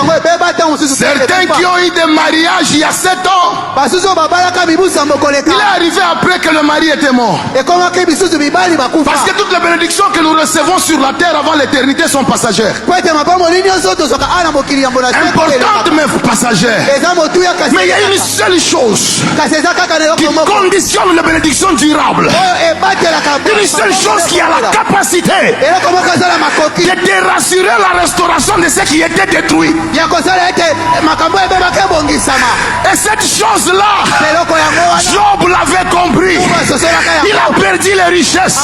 Certains qui ont eu des mariages il y a 7 ans, il est arrivé après que le mari était mort. Parce que toutes les bénédictions que nous recevons sur la terre avant l'éternité sont passagères. Importantes mais passagères. Mais il y a une seule chose qui conditionne les bénédictions durables. Une seule chose qui a la capacité de dérassurer la restauration de ce qui était détruit. Et cette chose-là, Job l'avait compris. Il a perdu les richesses,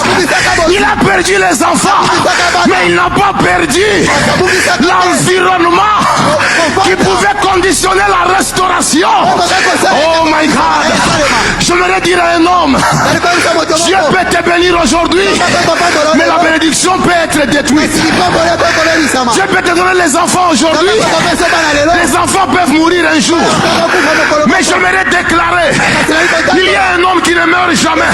il a perdu les enfants, mais il n'a pas perdu l'environnement qui pouvait conditionner la restauration. Oh my God! J'aimerais dire à un homme, Dieu peut te bénir aujourd'hui, mais la bénédiction peut être détruite. Dieu peut te donner les enfants aujourd'hui, les enfants peuvent mourir un jour. Mais j'aimerais déclarer, il y a un homme qui ne meurt jamais.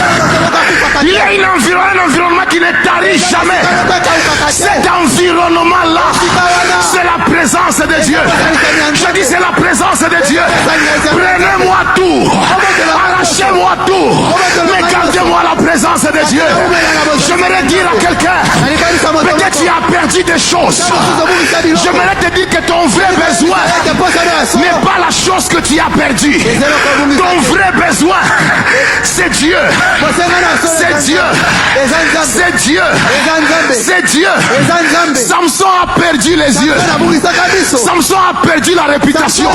Il y a un environnement qui ne tarit jamais. Cet environnement-là, c'est la présence de Dieu. Je dis c'est la présence de Dieu. Prenez-moi tout, arrachez-moi tout, mais gardez-moi la présence de Dieu. J'aimerais dire à quelqu'un, peut-être tu as perdu des choses. J'aimerais te dire que ton vrai besoin n'est pas la chose que tu as perdue. Ton vrai besoin, c'est Dieu. C'est Dieu. C'est Dieu. C'est Dieu. Samson a perdu les yeux. Samson a perdu la réputation.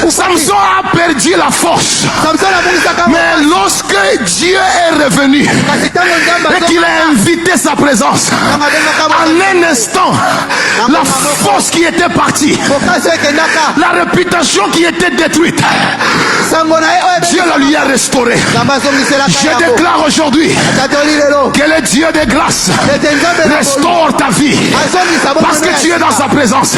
Samson a perdu la force. Mais lorsque Dieu est revenu et qu'il a invité sa présence, en un instant, la force qui était partie, la réputation qui était détruite, Dieu la lui a restaurée. Je déclare aujourd'hui que le Dieu de grâce restaure ta vie parce que tu es dans sa présence.